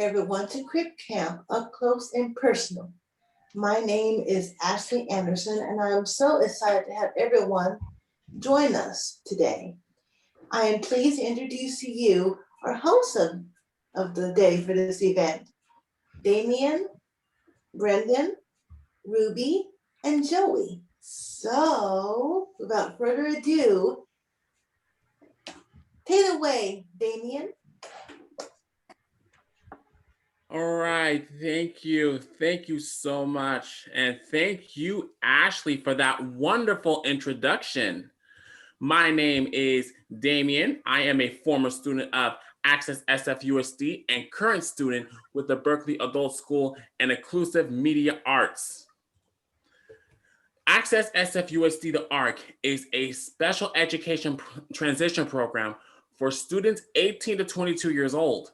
everyone to Crip Camp, up close and personal. My name is Ashley Anderson, and I am so excited to have everyone join us today. I am pleased to introduce to you our hosts of the day for this event, DeMian, Brendan, Ruby, and Joey. So, without further ado, take it away, DeMian. All right, thank you. Thank you so much. And thank you, Ashley, for that wonderful introduction. My name is DeMian. I am a former student of AccessSFUSD and current student with the Berkeley Adult School and Inclusive Media Arts. AccessSFUSD, the ARC, is a special education transition program for students 18 to 22 years old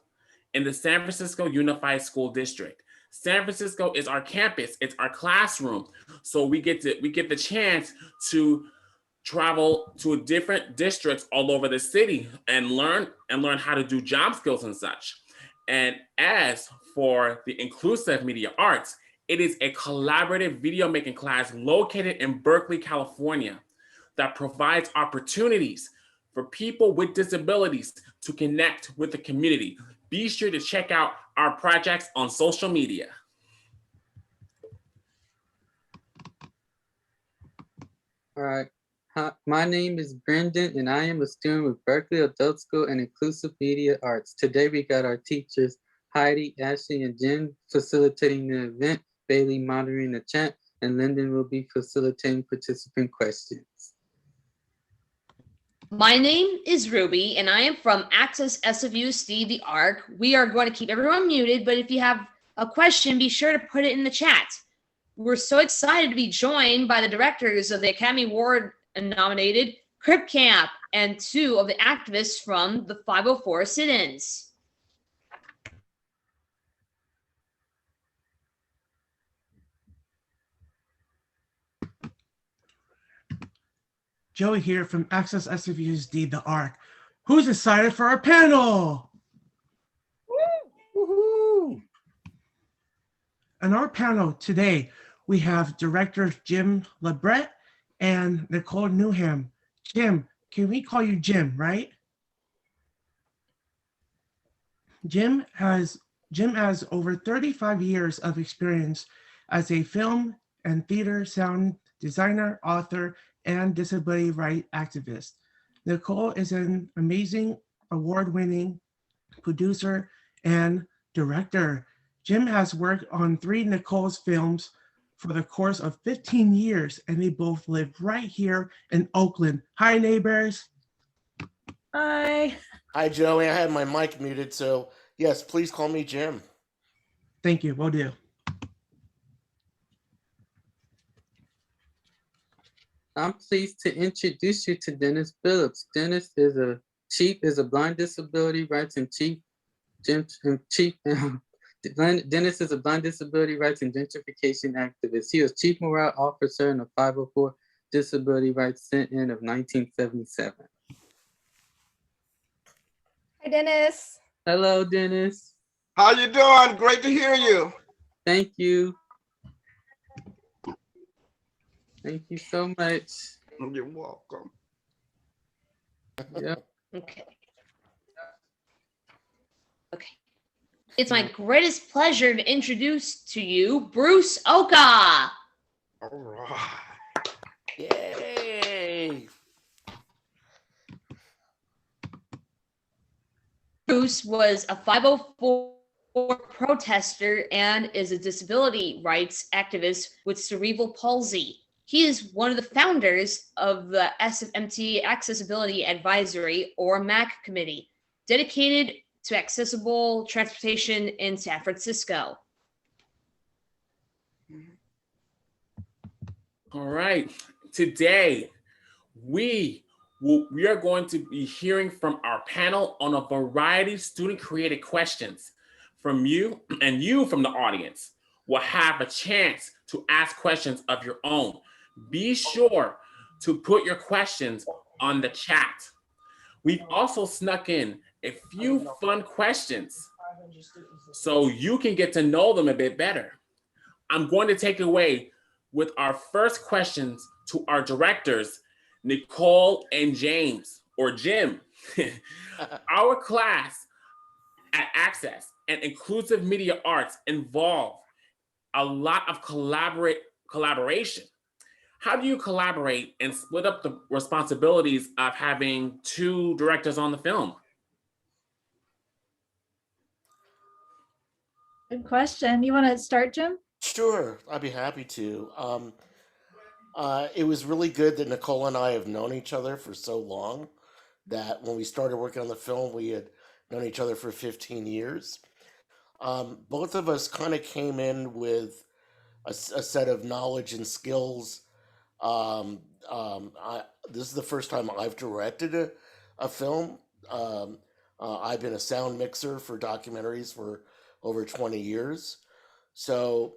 in the San Francisco Unified School District. San Francisco is our campus, it's our classroom. So we get the chance to travel to different districts all over the city and learn how to do job skills and such. And as for the Inclusive Media Arts, it is a collaborative video making class located in Berkeley, California, that provides opportunities for people with disabilities to connect with the community. Be sure to check out our projects on social media. All right. Hi, my name is Brendan, and I am a student with Berkeley Adult School and Inclusive Media Arts. Today, we got our teachers, Heidi, Ashley, and Jen facilitating the event, Bailey monitoring the chat, and Lyndon will be facilitating participant questions. My name is Ruby, and I am from AccessSFUSD, the ARC. We are going to keep everyone muted, but if you have a question, be sure to put it in the chat. We're so excited to be joined by the directors of the Academy Award-nominated Crip Camp and two of the activists from the 504 sit-ins. Joey here from AccessSFUSD, the ARC. Who's excited for our panel? Woo-hoo! On our panel today, we have directors Jim LeBrecht and Nicole Newnham. Jim, can we call you Jim, right? Jim has over 35 years of experience as a film and theater sound designer, author, and disability rights activist. Nicole is an amazing award-winning producer and director. Jim has worked on 3 Nicole's films for the course of 15 years, and they both live right here in Oakland. Hi, neighbors. Hi. Hi, Joey. I had my mic muted, so yes, please call me Jim. Thank you, will do. I'm pleased to introduce you to Dennis Billups. Dennis is a blind disability rights and Dennis is a blind disability rights and gentrification activist. He was chief morale officer in the 504 Disability Rights Sit-in of 1977. Hi, Dennis. Hello, Dennis. How you doing? Great to hear you. Thank you. Thank you so much. You're welcome. Yep. Okay. It's my greatest pleasure to introduce to you Bruce Oka. All right. Yay! Bruce was a 504 protester and is a disability rights activist with cerebral palsy. He is one of the founders of the SFMT Accessibility Advisory, or MAC Committee, dedicated to accessible transportation in San Francisco. All right, today we are going to be hearing from our panel on a variety of student-created questions from you, and you from the audience will have a chance to ask questions of your own. Be sure to put your questions on the chat. We've also snuck in a few fun questions so you can get to know them a bit better. I'm going to take away with our first questions to our directors, Nicole and James, or Jim. Our class at Access and Inclusive Media Arts involve a lot of collaboration. How do you collaborate and split up the responsibilities of having two directors on the film? Good question. You want to start, Jim? Sure, I'd be happy to. It was really good that Nicole and I have known each other for so long that when we started working on the film, we had known each other for 15 years. Both of us kind of came in with a set of knowledge and skills. This is the first time I've directed a film. I've been a sound mixer for documentaries for over 20 years. So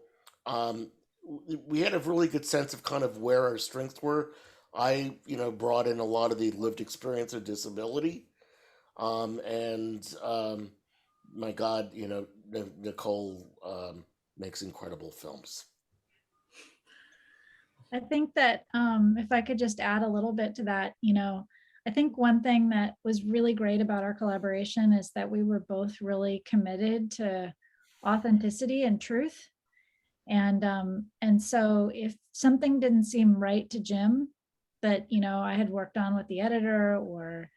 we had a really good sense of kind of where our strengths were. I, brought in a lot of the lived experience of disability. My God, Nicole makes incredible films. I think that if I could just add a little bit to that, I think one thing that was really great about our collaboration is that we were both really committed to authenticity and truth. And so if something didn't seem right to Jim that, I had worked on with the editor, or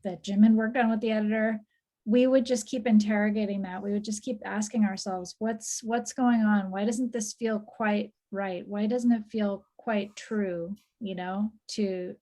that Jim had worked on with the editor, we would just keep interrogating that. We would just keep asking ourselves, what's going on? Why doesn't this feel quite right? Why doesn't it feel quite true, to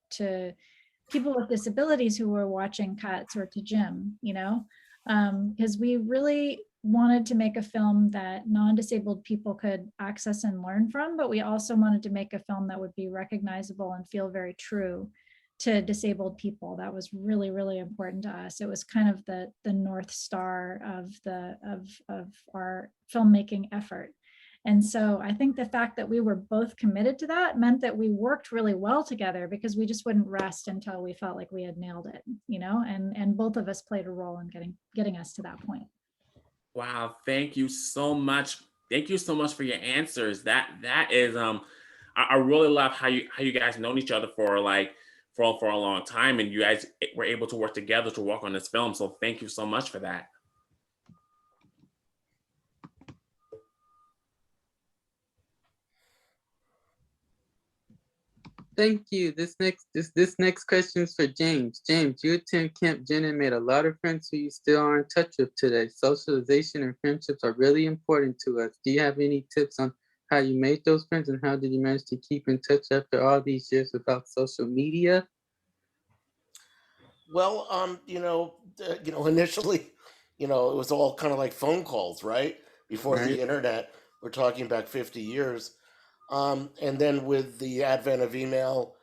people with disabilities who were watching cuts, or to Jim, because we really wanted to make a film that non-disabled people could access and learn from, but we also wanted to make a film that would be recognizable and feel very true to disabled people. That was really, really important to us. It was kind of the North Star of our filmmaking effort. And so I think the fact that we were both committed to that meant that we worked really well together, because we just wouldn't rest until we felt like we had nailed it, and both of us played a role in getting us to that point. Wow, thank you so much. Thank you so much for your answers. That is I really love how you guys known each other for a long time, and you guys were able to work together to work on this film. So thank you so much for that. Thank you. This next question is for James. James, you attend Camp Jen and made a lot of friends who you still are in touch with today. Socialization and friendships are really important to us. Do you have any tips on how you made those friends, and how did you manage to keep in touch after all these years without social media? Well, initially, it was all kind of like phone calls, right? Before Right. the internet. We're talking back 50 years. And then with the advent of email,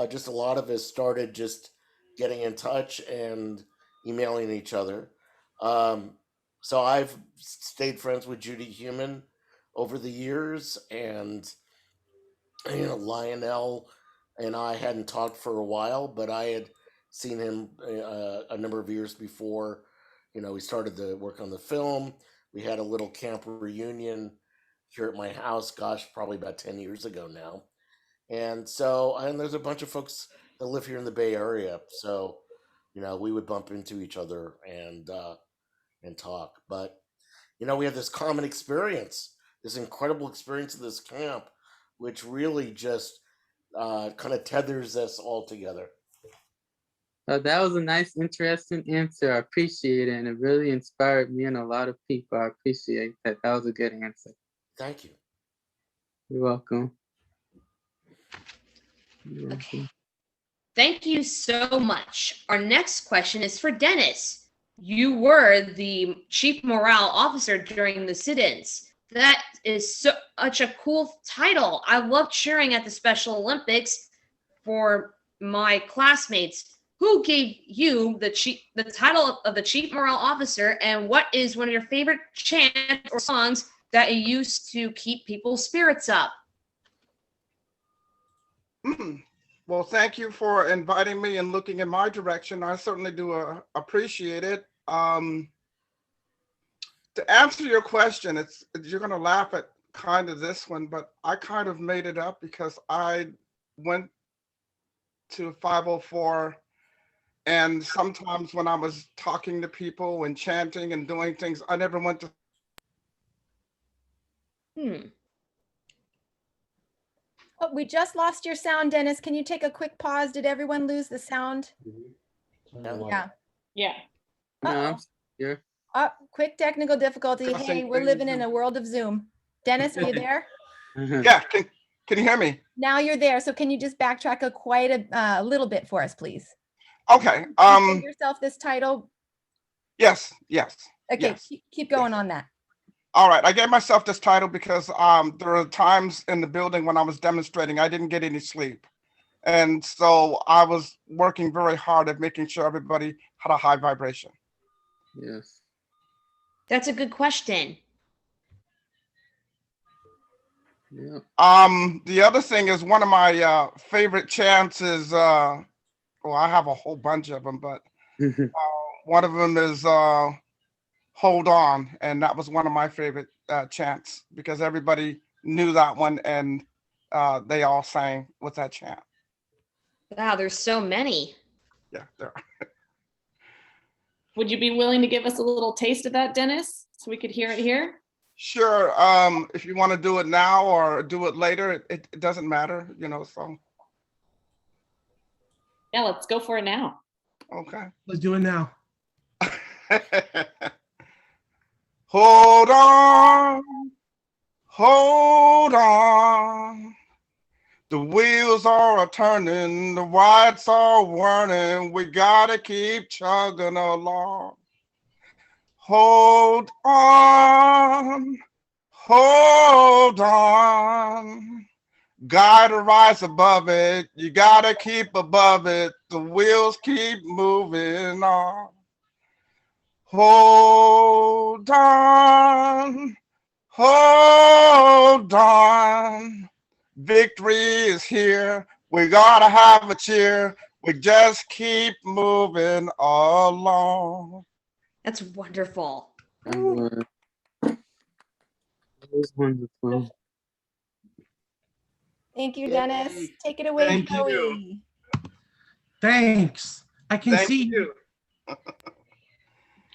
just a lot of us started just getting in touch and emailing each other. So I've stayed friends with Judy Human over the years, and Lionel and I hadn't talked for a while, but I had seen him a number of years before. We started to work on the film. We had a little camp reunion here at my house, gosh, probably about 10 years ago now. And there's a bunch of folks that live here in the Bay Area. So, we would bump into each other and talk. But, we have this common experience, this incredible experience of this camp, which really just kind of tethers us all together. That was a nice, interesting answer. I appreciate it. And it really inspired me and a lot of people. I appreciate that. That was a good answer. Thank you. You're welcome. Okay. Thank you so much. Our next question is for Dennis. You were the chief morale officer during the sit-ins. That is such a cool title. I loved cheering at the Special Olympics for my classmates. Who gave you the title of the chief morale officer, and what is one of your favorite chants or songs that you used to keep people's spirits up? Well, thank you for inviting me and looking in my direction. I certainly do appreciate it. To answer your question, you're gonna laugh at kind of this one, but I kind of made it up because I went to 504, and sometimes when I was talking to people and chanting and doing things, I never went to. Oh, we just lost your sound, Dennis. Can you take a quick pause? Did everyone lose the sound? Yeah. Yeah. No, I'm Uh-oh. here. Quick technical difficulty. Gotta say Hey, we're things living in and- a world of Zoom. Dennis, are you there? Yeah, can you hear me? Now you're there. So can you just backtrack quite a little bit for us, please? Okay. You give yourself this title. Yes. Okay, Yes. keep going on that. All right. I gave myself this title because there are times in the building when I was demonstrating, I didn't get any sleep. And so I was working very hard at making sure everybody had a high vibration. Yes. That's a good question. Yeah. The other thing is one of my favorite chants is, well, I have a whole bunch of them, but one of them is Hold On. And that was one of my favorite chants because everybody knew that one and they all sang with that chant. Wow, there's so many. Yeah, there are. Would you be willing to give us a little taste of that, Dennis, so we could hear it here? Sure. If you want to do it now or do it later, it doesn't matter, so. Yeah, let's go for it now. Okay. Let's do it now. Hold on, hold on. The wheels are a-turning, the whites are whirling. We gotta keep chugging along. Hold on, hold on. Gotta rise above it. You gotta keep above it. The wheels keep moving on. Hold on, hold on. Victory is here. We gotta have a cheer. We just keep moving along. That's wonderful. That was wonderful. Thank you, Yay. Dennis. Take it away, Thank you. Chloe. Thanks. I can Thank see you.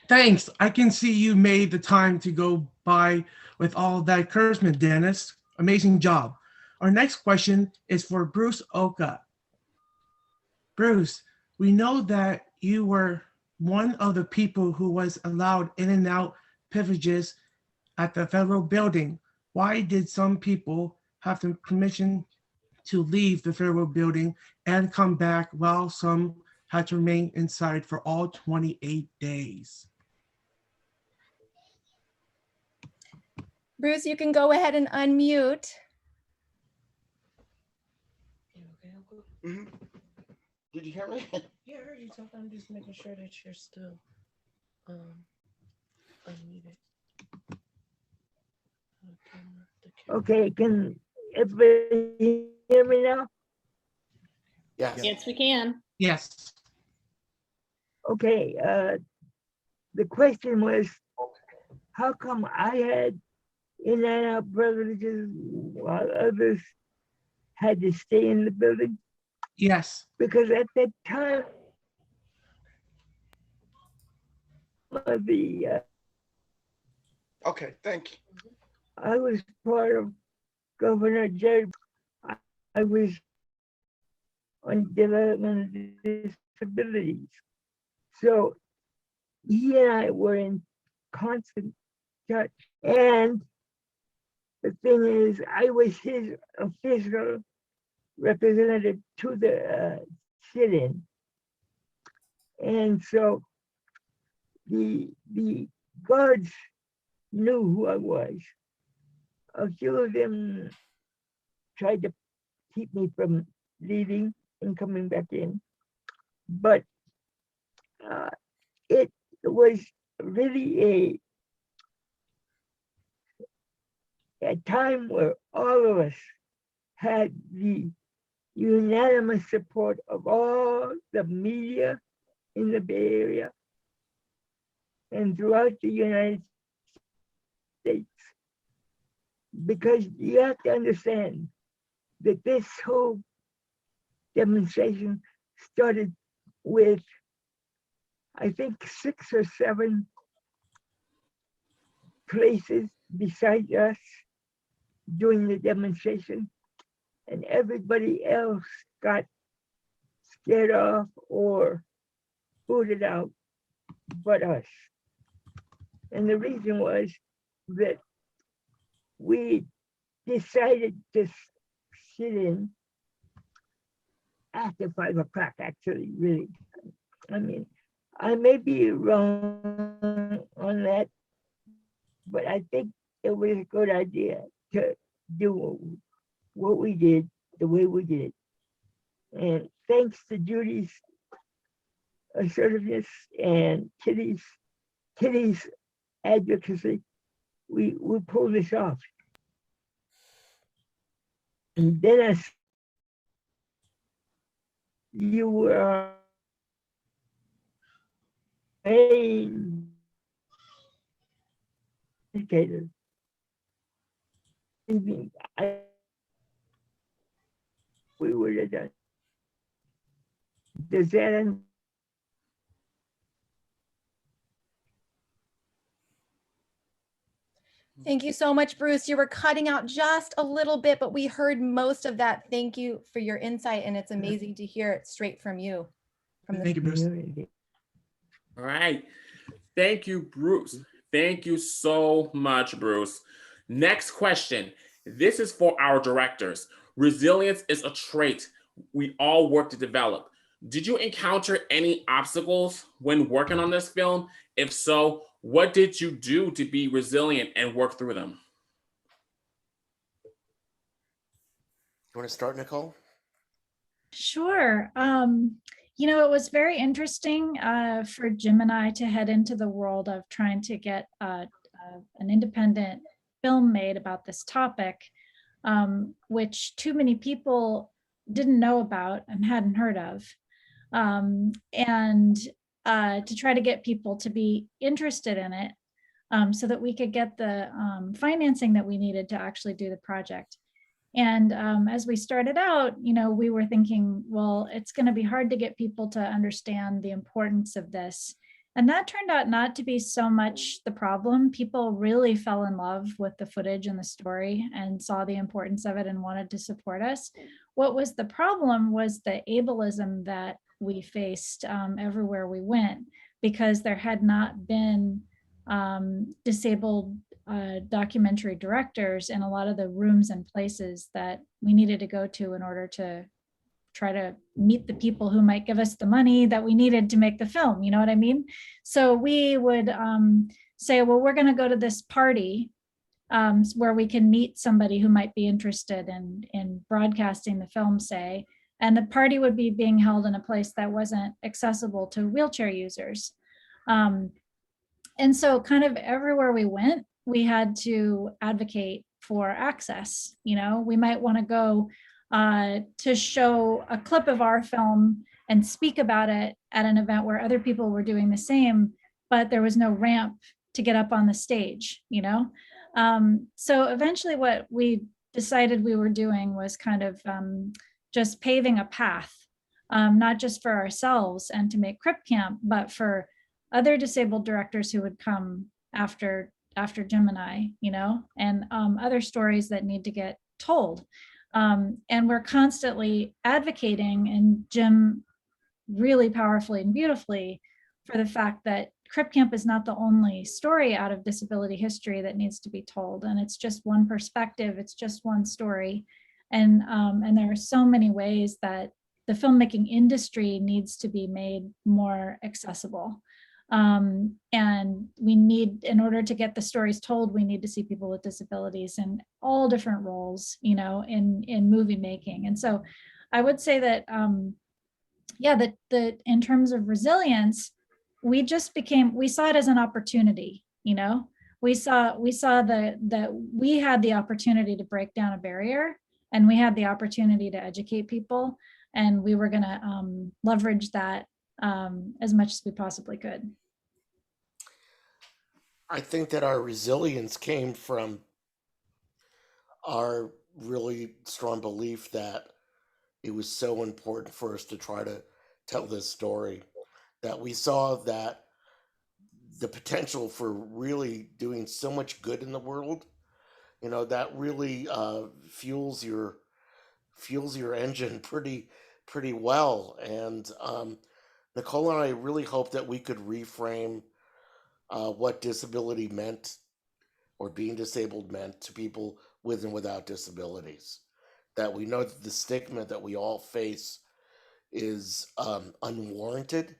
Thanks. I can see you made the time to go by with all that encouragement, Dennis. Amazing job. Our next question is for Bruce Oka. Bruce, we know that you were one of the people who was allowed in and out privileges at the federal building. Why did some people have the permission to leave the federal building and come back while some had to remain inside for all 28 days? Bruce, you can go ahead and unmute. Mhm. Did you hear me? Yeah, I heard you talk. I'm just making sure that you're still unmuted. Okay, can everybody hear me now? Yes. Yes, we can. Yes. Okay, the question was, how come I had in and out privileges while others had to stay in the building? Yes. Because at that time of the, Okay, thank you. I was part of Governor Jerry. I was on development of disabilities. So he and I were in constant touch. And the thing is, I was his official representative to the sit-in. And so the guards knew who I was. A few of them tried to keep me from leaving and coming back in. But it was really a time where all of us had the unanimous support of all the media in the Bay Area and throughout the United States. Because you have to understand that this whole demonstration started with, I think, 6 or 7 places besides us doing the demonstration, and everybody else got scared off or booted out but us. And the reason was that we decided to sit in after 5 o'clock, actually, really. I mean, I may be wrong on that, but I think it was a good idea to do what we did the way we did it. And thanks to Judy's assertiveness and Kitty's advocacy, we pulled this off. And Dennis, you were an educator. We would have done. Does that end? Thank you so much, Bruce. You were cutting out just a little bit, but we heard most of that. Thank you for your insight, and it's amazing to hear it straight from you. Thank you, Bruce. All right. Thank you, Bruce. Thank you so much, Bruce. Next question. This is for our directors. Resilience is a trait we all work to develop. Did you encounter any obstacles when working on this film? If so, what did you do to be resilient and work through them? You want to start, Nicole? Sure. You know, it was very interesting for Jim and I to head into the world of trying to get an independent film made about this topic, which too many people didn't know about and hadn't heard of. And to try to get people to be interested in it so that we could get the financing that we needed to actually do the project. And as we started out, you know, we were thinking, well, it's going to be hard to get people to understand the importance of this. And that turned out not to be so much the problem. People really fell in love with the footage and the story and saw the importance of it and wanted to support us. What was the problem was the ableism that we faced everywhere we went, because there had not been disabled documentary directors in a lot of the rooms and places that we needed to go to in order to try to meet the people who might give us the money that we needed to make the film, you know what I mean? So we would say, well, we're gonna go to this party where we can meet somebody who might be interested in broadcasting the film, say, and the party would be being held in a place that wasn't accessible to wheelchair users. And so kind of everywhere we went, we had to advocate for access. You know, we might want to go to show a clip of our film and speak about it at an event where other people were doing the same, but there was no ramp to get up on the stage, you know? So eventually what we decided we were doing was kind of just paving a path, not just for ourselves and to make Crip Camp, but for other disabled directors who would come after Jim and I, you know, and other stories that need to get told. And we're constantly advocating, and Jim really powerfully and beautifully, for the fact that Crip Camp is not the only story out of disability history that needs to be told. And it's just one perspective, it's just one story. And there are so many ways that the filmmaking industry needs to be made more accessible. And we need, in order to get the stories told, we need to see people with disabilities in all different roles, you know, in movie making. And so I would say that, yeah, that in terms of resilience, we saw it as an opportunity, you know, we saw that we had the opportunity to break down a barrier, and we had the opportunity to educate people, and we were going to leverage that as much as we possibly could. I think that our resilience came from our really strong belief that it was so important for us to try to tell this story, that we saw that the potential for really doing so much good in the world, you know, that really fuels your engine pretty well. And Nicole and I really hope that we could reframe what disability meant, or being disabled meant, to people with and without disabilities. That we know that the stigma that we all face is unwarranted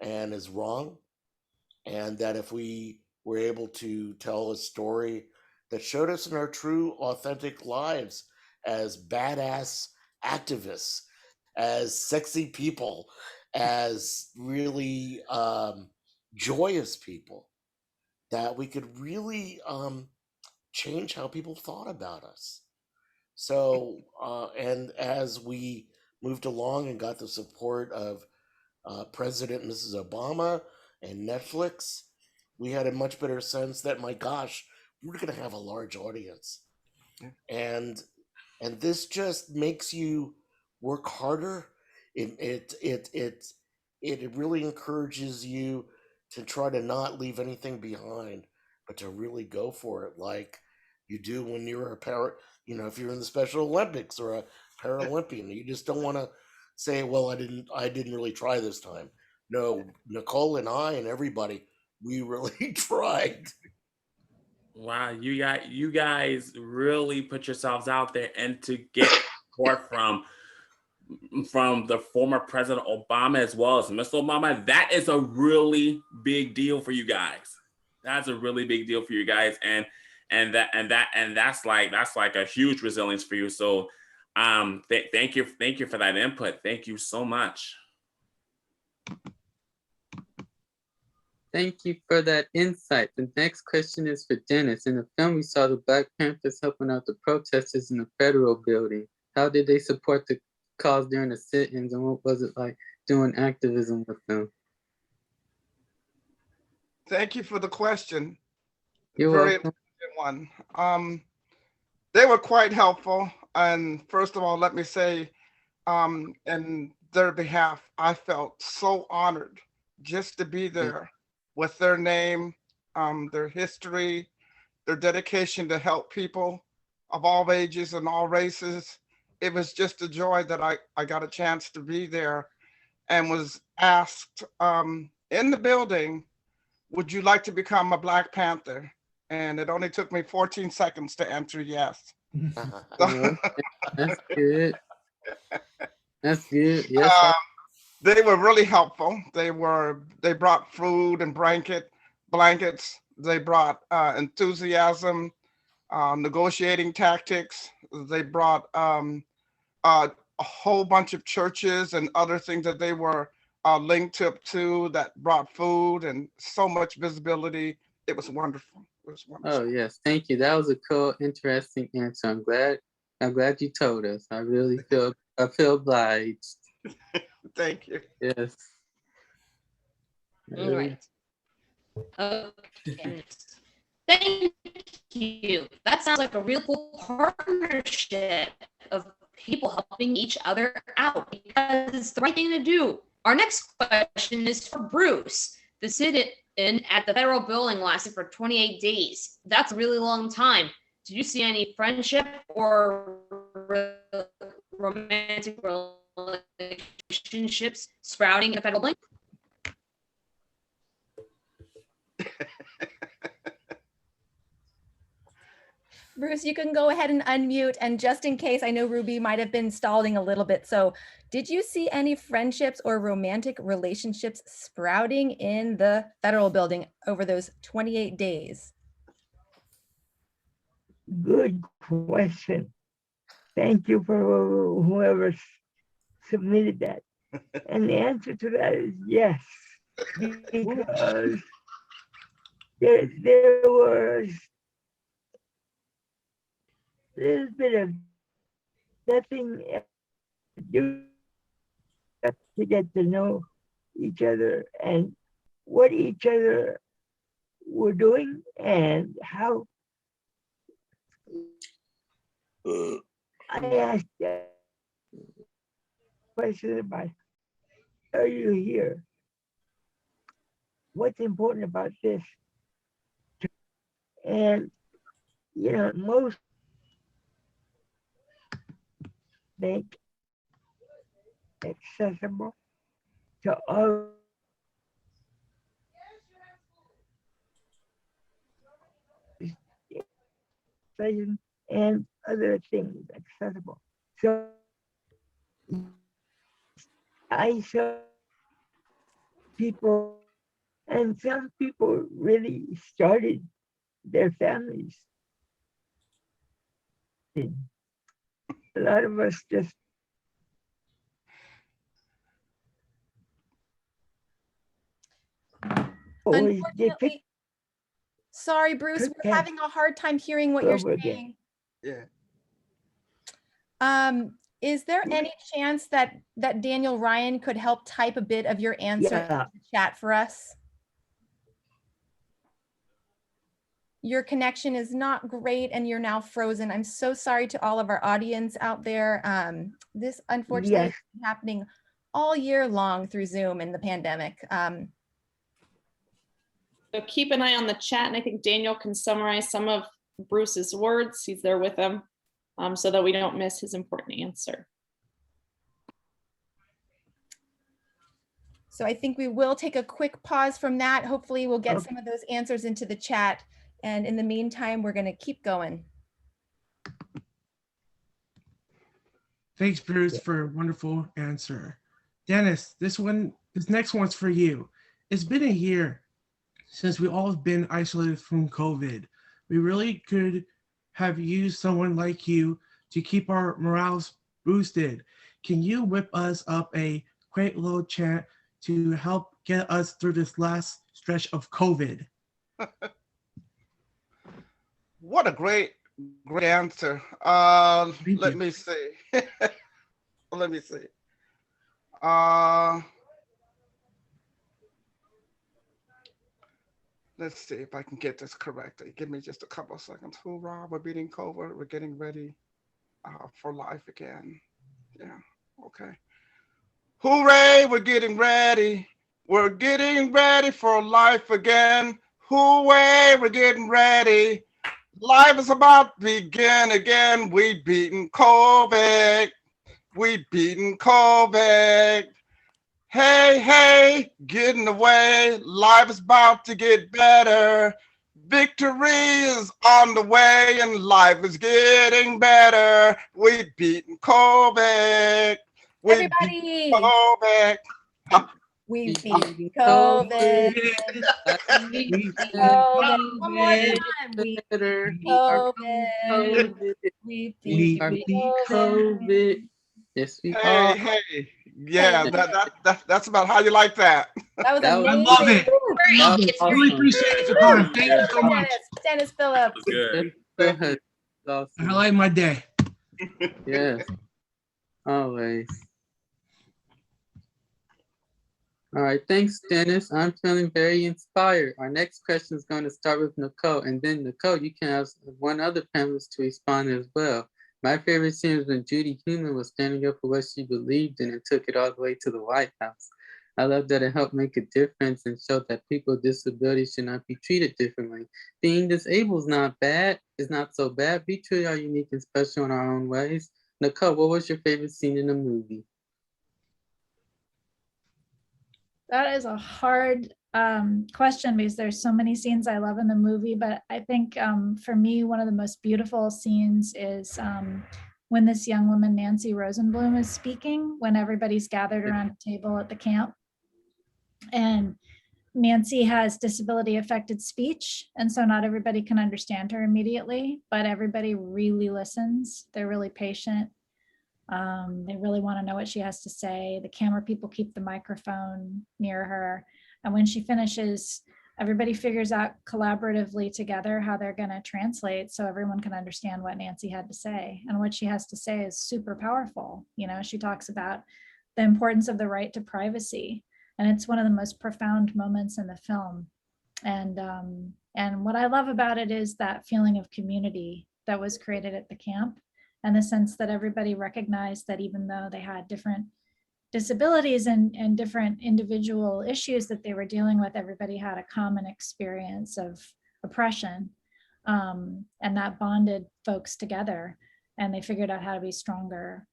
and is wrong, and that if we were able to tell a story that showed us in our true, authentic lives as badass activists, as sexy people, as really joyous people, that we could really change how people thought about us. So, and as we moved along and got the support of President and Mrs. Obama and Netflix, we had a much better sense that, my gosh, we're going to have a large audience. And this just makes you work harder. It really encourages you to try to not leave anything behind, but to really go for it, like you do when you're if you're in the Special Olympics or a Paralympian. You just don't want to say, well, I didn't really try this time. No, Nicole and I and everybody, we really tried. Wow, you guys really put yourselves out there, and to get support from the former President Obama as well as Mr. Obama, that is a really big deal for you guys. That's a really big deal for you guys, and that's like a huge resilience for you. So thank you for that input. Thank you so much. Thank you for that insight. The next question is for Dennis. In the film, we saw the Black Panthers helping out the protesters in the federal building. How did they support the cause during the sit-ins, and what was it like doing activism with them? Thank you for the question. You're Very welcome. important one. They were quite helpful. And first of all, let me say, in their behalf, I felt so honored just to be there with their name, their history, their dedication to help people of all ages and all races. It was just a joy that I got a chance to be there, and was asked in the building, would you like to become a Black Panther? And it only took me 14 seconds to answer yes. That's good. That's good. Yes. They were really helpful. They brought food and blankets. They brought enthusiasm, negotiating tactics. They brought a whole bunch of churches and other things that they were linked up to, that brought food and so much visibility. It was wonderful. It was wonderful. Oh yes, thank you. That was a cool, interesting answer. I'm glad you told us. I really feel obliged. Thank you. Yes. All right. Okay. Thank you. That sounds like a real cool partnership of people helping each other out, because it's the right thing to do. Our next question is for Bruce. The sit-in at the federal building lasted for 28 days. That's a really long time. Did you see any friendship or romantic relationships sprouting at the federal building? Bruce, you can go ahead and unmute. And just in case, I know Ruby might have been stalling a little bit. So did you see any friendships or romantic relationships sprouting in the federal building over those 28 days? Good question. Thank you for whoever submitted that. And the answer to that is yes, because there's been a nothing to do to get to know each other and what each other we're doing and how I asked that question about are you here? What's important about this? And you know, most make accessible to all and other things accessible. So I saw people, and some people really started their families. A lot of us just always did pick Unfortunately, sorry, Bruce, Crip we're Camp having a hard time hearing what you're over again. saying. Yeah. Is there any chance that Daniel Ryan could help type a bit of your answer Yeah. into the chat for us? Your connection is not great and you're now frozen. I'm so sorry to all of our audience out there. This unfortunately Yes. has been happening all year long through Zoom in the pandemic. So keep an eye on the chat, and I think Daniel can summarize some of Bruce's words. He's there with him, so that we don't miss his important answer. So I think we will take a quick pause from that. Hopefully we'll get some of those answers into the chat. And in the meantime, we're going to keep going. Thanks, Bruce, for a wonderful answer. Dennis, this next one's for you. It's been a year since we all have been isolated from COVID. We really could have used someone like you to keep our morals boosted. Can you whip us up a quick little chant to help get us through this last stretch of COVID? What a great answer. Let me see. Let me see. Let's see if I can get this correctly. Give me just a couple of seconds. Hoorah, we're beating COVID. We're getting ready for life again. Yeah, okay. Hooray, we're getting ready. We're getting ready for life again. Hooray, we're getting ready. Life is about to begin again. We beaten COVID. We beaten COVID. Hey, hey, getting away. Life is about to get better. Victory is on the way and life is getting better. We beaten COVID. We Everybody, beat COVID. we beat COVID. We beat COVID. One more time. We beat COVID. We beat COVID. Yes, we Hey, are. hey. Yeah, that's about how you like that. That was amazing. I love it. That was I really appreciate it for time. Thank you so much. Dennis Billups. Good. That's awesome. I like my day. Yes, always. All right, thanks, Dennis. I'm feeling very inspired. Our next question is going to start with Nicole, and then Nicole, you can have one other panelist to respond as well. My favorite scene was when Judy Heumann was standing up for what she believed in and took it all the way to the White House. I love that it helped make a difference and showed that people with disabilities should not be treated differently. Being disabled is not bad. It's not so bad. We truly are unique and special in our own ways. Nicole, what was your favorite scene in the movie? That is a hard question because there's so many scenes I love in the movie, but I think for me, one of the most beautiful scenes is when this young woman, Nancy Rosenblum, is speaking, when everybody's gathered around a table at the camp. And Nancy has disability affected speech, and so not everybody can understand her immediately, but everybody really listens. They're really patient. They really want to know what she has to say. The camera people keep the microphone near her. And when she finishes, everybody figures out collaboratively together how they're going to translate so everyone can understand what Nancy had to say. And what she has to say is super powerful. You know, she talks about the importance of the right to privacy. And it's one of the most profound moments in the film. And what I love about it is that feeling of community that was created at the camp, and the sense that everybody recognized that even though they had different disabilities and different individual issues that they were dealing with, everybody had a common experience of oppression, and that bonded folks together, and they figured out how to be stronger,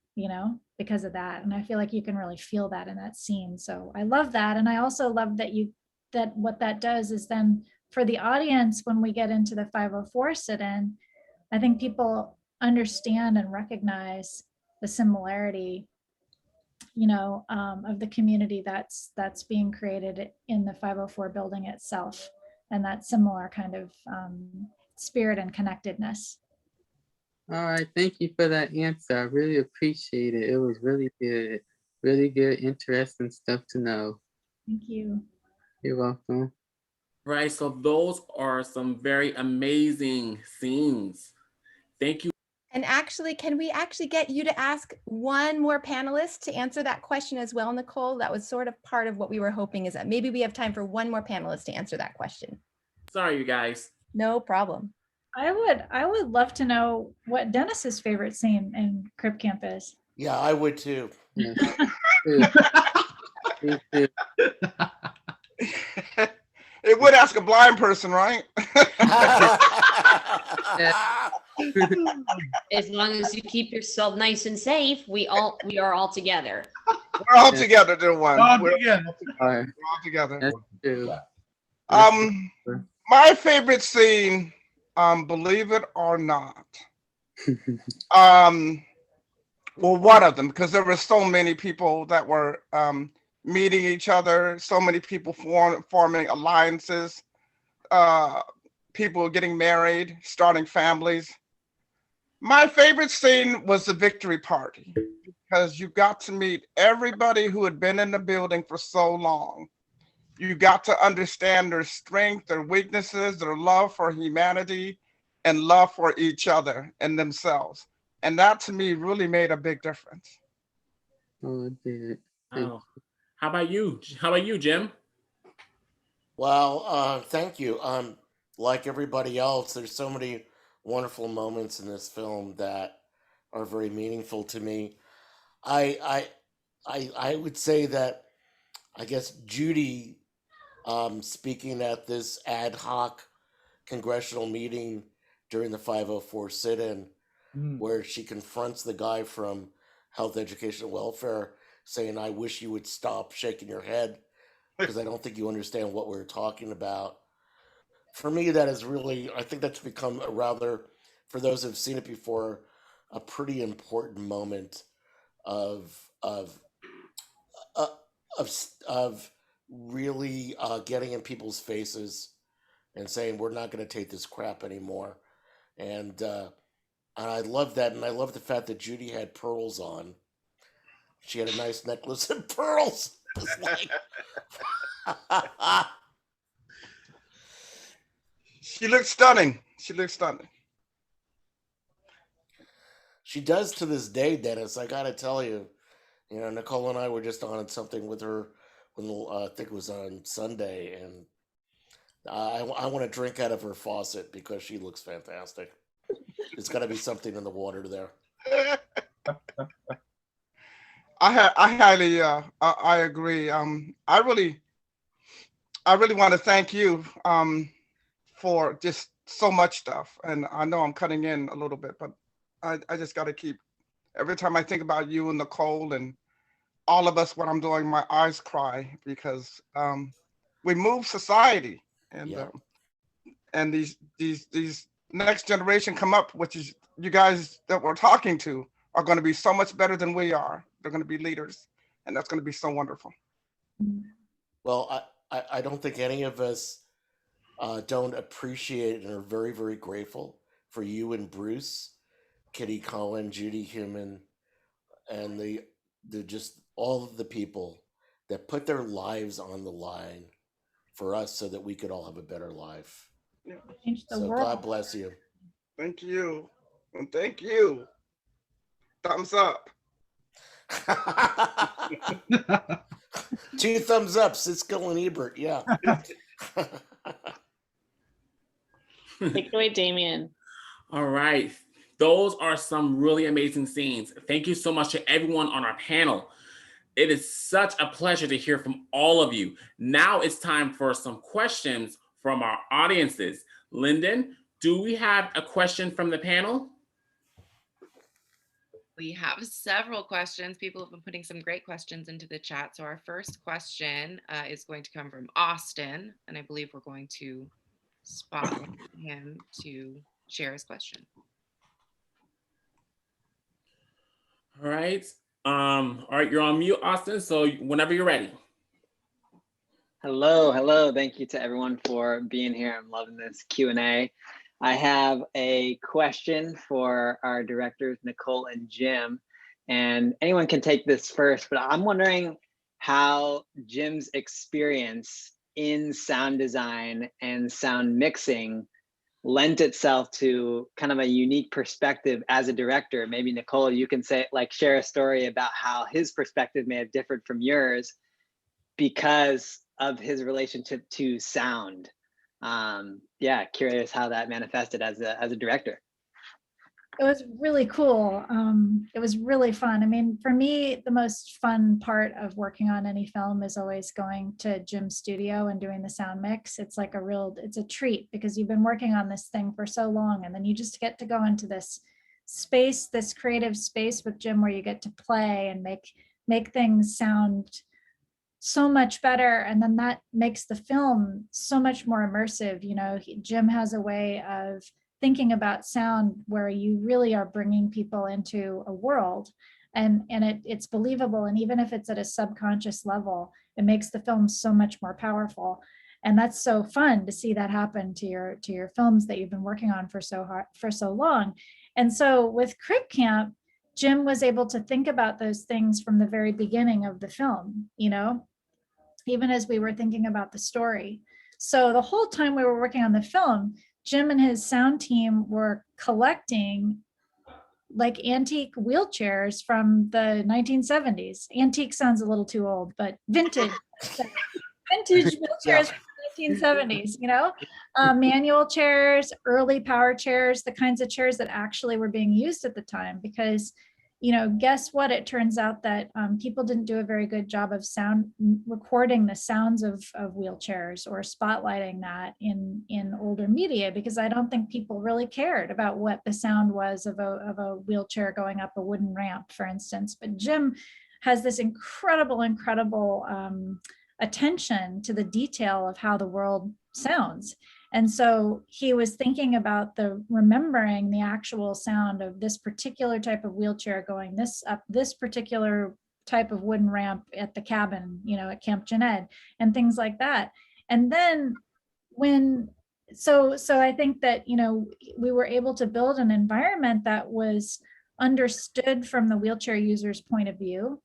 because of that. And I feel like you can really feel that in that scene. So I love that. And I also love that what that does is then for the audience, when we get into the 504 sit-in, I think people understand and recognize the similarity, of the community that's being created in the 504 building itself, and that similar kind of spirit and connectedness. All right, thank you for that answer. I really appreciate it. It was really good, interesting stuff to know. Thank you. You're welcome. Right, so those are some very amazing scenes. Thank you. And actually, can we actually get you to ask one more panelist to answer that question as well, Nicole? That was sort of part of what we were hoping, is that maybe we have time for one more panelist to answer that question. Sorry, you guys. No problem. I would love to know what Dennis's favorite scene in Crip Camp is. Yeah, I would too. Yeah. It would ask a blind person, right? As long as you keep yourself nice and safe, we are all together. We're all together, dear one. We're All all together. That's true. My favorite scene, believe it or not, well, one of them, because there were so many people that were meeting each other, so many people forming alliances, people getting married, starting families. My favorite scene was the victory party, because you got to meet everybody who had been in the building for so long. You got to understand their strength, their weaknesses, their love for humanity, and love for each other and themselves. And that to me really made a big difference. Oh, it did. Oh. How about you? How about you, Jim? Well, thank you. Like everybody else, there's so many wonderful moments in this film that are very meaningful to me. I would say that, I guess, Judy, speaking at this ad hoc congressional meeting during the 504 sit-in, where she confronts the guy from Health, Education, and Welfare, saying, "I wish you would stop shaking your head because I don't think you understand what we're talking about." For me, that is really, I think that's become a rather, for those who've seen it before, a pretty important moment of really getting in people's faces and saying, we're not going to take this crap anymore. And I love that. And I love the fact that Judy had pearls on. She had a nice necklace and pearls. It's like... She looks stunning. She looks stunning. She does to this day, Dennis. I got to tell you, Nicole and I were just on something with her when I think it was on Sunday, and I want to drink out of her faucet because she looks fantastic. There's got to be something in the water there. I agree. I really want to thank you for just so much stuff. And I know I'm cutting in a little bit, but I just got to keep, every time I think about you and Nicole and all of us, when I'm doing, my eyes cry, because we move society, and and these next generation come up, which is you guys that we're talking to, are going to be so much better than we are. They're going to be leaders, and that's going to be so wonderful. Well, I don't think any of us don't appreciate and are very, very grateful for you and Bruce, Kitty Cohen, Judy Human, and the just all of the people that put their lives on the line for us so that we could all have a better life. Yeah. Change the So world. God bless you. Thank you. And thank you. Thumbs up. 2 thumbs up, Siskel and Ebert, yeah. Take it away, DeMian. All right. Those are some really amazing scenes. Thank you so much to everyone on our panel. It is such a pleasure to hear from all of you. Now it's time for some questions from our audiences. Lyndon, do we have a question from the panel? We have several questions. People have been putting some great questions into the chat. So our first question is going to come from Austin, and I believe we're going to spotlight him to share his question. All right. All right, you're on mute, Austin. So whenever you're ready. Hello. Thank you to everyone for being here. I'm loving this Q&A. I have a question for our directors, Nicole and Jim, and anyone can take this first, but I'm wondering how Jim's experience in sound design and sound mixing lent itself to kind of a unique perspective as a director. Maybe Nicole, you can say, like, share a story about how his perspective may have differed from yours because of his relationship to sound. Yeah, curious how that manifested as a director. It was really cool. It was really fun. I mean, for me, the most fun part of working on any film is always going to Jim's studio and doing the sound mix. It's like it's a treat because you've been working on this thing for so long, and then you just get to go into this space, this creative space with Jim where you get to play and make things sound so much better. And then that makes the film so much more immersive. You know, Jim has a way of thinking about sound where you really are bringing people into a world, and it's believable. And even if it's at a subconscious level, it makes the film so much more powerful. And that's so fun to see that happen to your films that you've been working on for so long. And so with Crip Camp, Jim was able to think about those things from the very beginning of the film, you know, even as we were thinking about the story. So the whole time we were working on the film, Jim and his sound team were collecting like antique wheelchairs from the 1970s. Antique sounds a little too old, but vintage wheelchairs from the 1970s, you know, manual chairs, early power chairs, the kinds of chairs that actually were being used at the time. Because, you know, guess what? It turns out that people didn't do a very good job of recording the sounds of wheelchairs or spotlighting that in older media, because I don't think people really cared about what the sound was of a wheelchair going up a wooden ramp, for instance. But Jim has this incredible attention to the detail of how the world sounds. And so he was thinking about remembering the actual sound of this particular type of wheelchair going up this particular type of wooden ramp at the cabin, you know, at Camp Jened, and things like that. And then so I think that, you know, we were able to build an environment that was understood from the wheelchair user's point of view.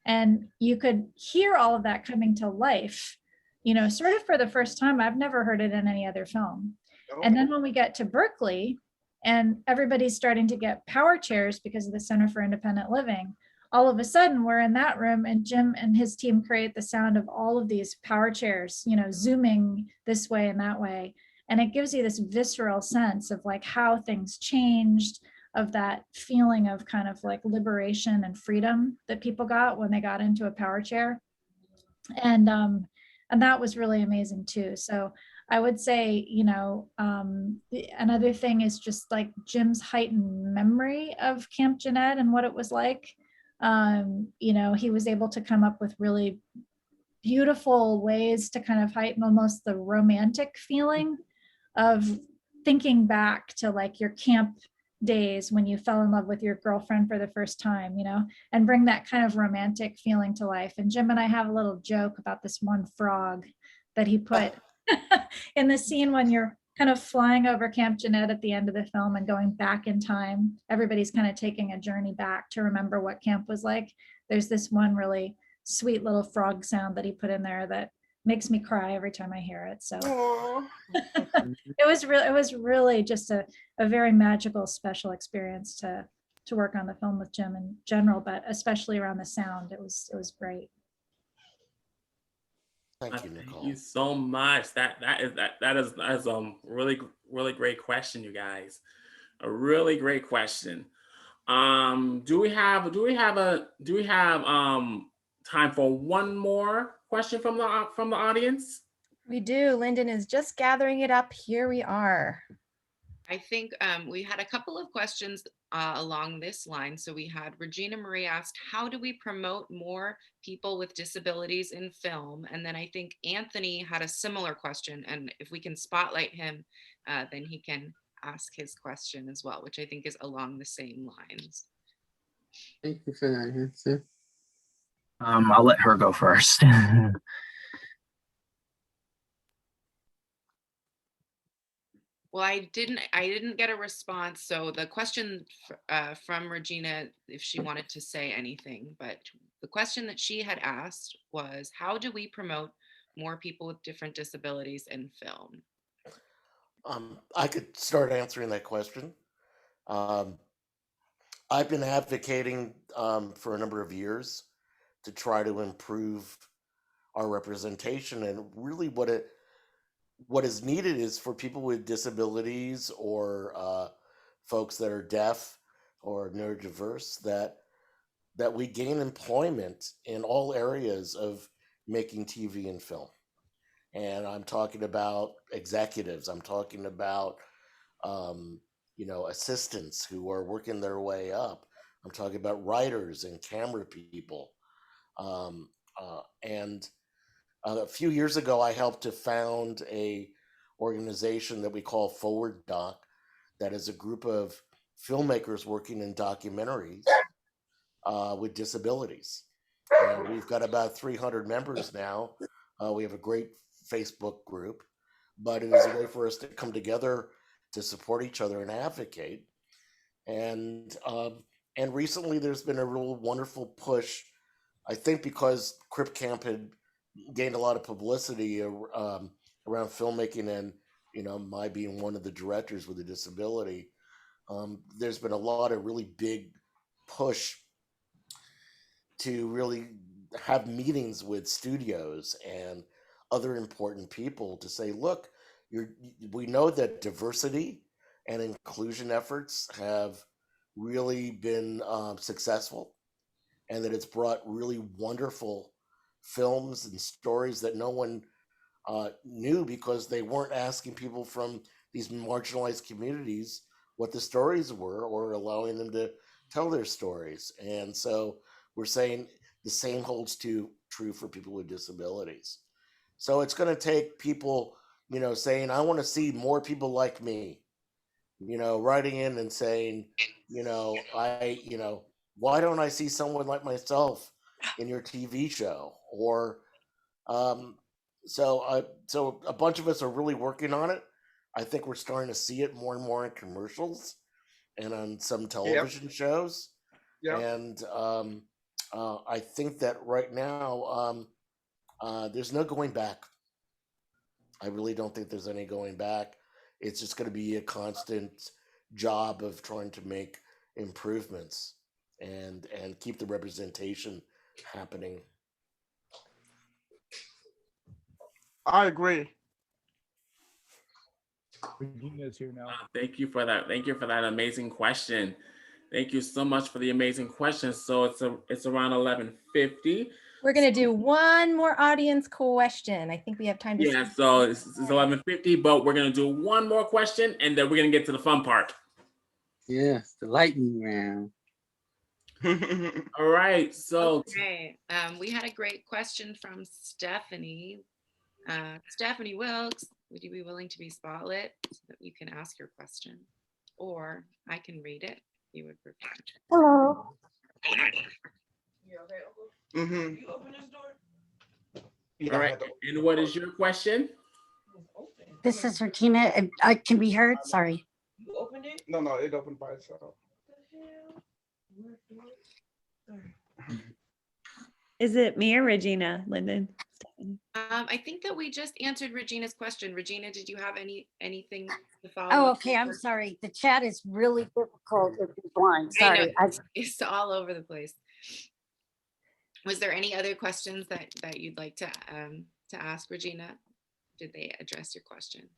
And you could hear all of that coming to life, you know, sort of for the first time. I've never heard it in any other film. Oh. And then when we get to Berkeley and everybody's starting to get power chairs because of the Center for Independent Living, all of a sudden we're in that room and Jim and his team create the sound of all of these power chairs, you know, zooming this way and that way. And it gives you this visceral sense of like how things changed, of that feeling of kind of like liberation and freedom that people got when they got into a power chair. And that was really amazing too. So I would say, you know, another thing is just like Jim's heightened memory of Camp Jened and what it was like. You know, he was able to come up with really beautiful ways to kind of heighten almost the romantic feeling of thinking back to like your camp days when you fell in love with your girlfriend for the first time, you know, and bring that kind of romantic feeling to life. And Jim and I have a little joke about this one frog that he put in the scene when you're kind of flying over Camp Jened at the end of the film and going back in time. Everybody's kind of taking a journey back to remember what camp was like. There's this one really sweet little frog sound that he put in there that makes me cry every time I hear it. So it was really just a very magical, special experience to work on the film with Jim in general, but especially around the sound. It was great. Thank you, Thank Nicole. you so much. That is really great question, you guys. A really great question. Do we have time for one more question from the audience? We do. Lyndon is just gathering it up. Here we are. I think we had a couple of questions along this line. So we had Regina Marie asked, how do we promote more people with disabilities in film? And then I think Anthony had a similar question. And if we can spotlight him, then he can ask his question as well, which I think is along the same lines. Thank you for that answer. I'll let her go first. Well, I didn't get a response. So the question from Regina, if she wanted to say anything, but the question that she had asked was, how do we promote more people with different disabilities in film? I could start answering that question. I've been advocating for a number of years to try to improve our representation, and really what is needed is for people with disabilities or folks that are deaf or neurodiverse that we gain employment in all areas of making TV and film. And I'm talking about executives. I'm talking about assistants who are working their way up. I'm talking about writers and camera people. And a few years ago, I helped to found a organization that we call Forward Doc, that is a group of filmmakers working in documentaries with disabilities. And we've got about 300 members now. We have a great Facebook group, but it is a way for us to come together to support each other and advocate. And recently, there's been a real wonderful push, I think, because Crip Camp had gained a lot of publicity around filmmaking, and my being one of the directors with a disability. There's been a lot of really big push to really have meetings with studios and other important people to say, look, we know that diversity and inclusion efforts have really been successful, and that it's brought really wonderful films and stories that no one knew, because they weren't asking people from these marginalized communities what the stories were or allowing them to tell their stories. And so we're saying the same holds true for people with disabilities. So it's going to take people, saying, I want to see more people like me, writing in and saying, why don't I see someone like myself in your TV show? Or so a bunch of us are really working on it. I think we're starting to see it more and more in commercials and on some television shows. Yep. And I think that right now there's no going back. I really don't think there's any going back. It's just going to be a constant job of trying to make improvements and keep the representation happening. I agree. Regina's here now. Thank you for that. Thank you for that amazing question. Thank you so much for the amazing question. So it's around 11:50. We're going to do one more audience question. I think we have time to. Yeah, so it's 11:50, but we're going to do one more question, and then we're going to get to the fun part. Yes, the lightning round. All right, so. Okay, we had a great question from Stephanie. Stephanie Wilkes, would you be willing to be spotlit so that you can ask your question? Or I can read it if you would prefer. Hello. Mm-hmm. You open this door? All right, and what is your question? This is Regina. I can be heard. Sorry. You opened it? No, it opened by itself. Is it me or Regina, Lyndon? I think that we just answered Regina's question. Regina, did you have anything to follow? Oh, okay. I'm sorry. The chat is really difficult if you're blind. Sorry. I know, it's all over the place. Was there any other questions that you'd like to to ask, Regina? Did they address your question?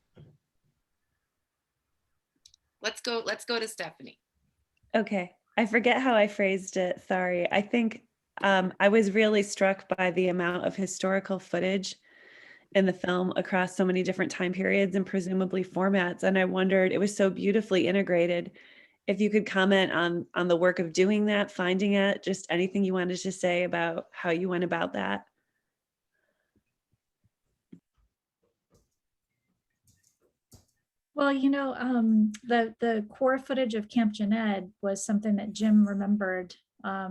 Let's go to Stephanie. Okay, I forget how I phrased it. Sorry. I think I was really struck by the amount of historical footage in the film across so many different time periods and presumably formats. And I wondered, it was so beautifully integrated. If you could comment on the work of doing that, finding it, just anything you wanted to say about how you went about that. Well, the core footage of Camp Jened was something that Jim remembered.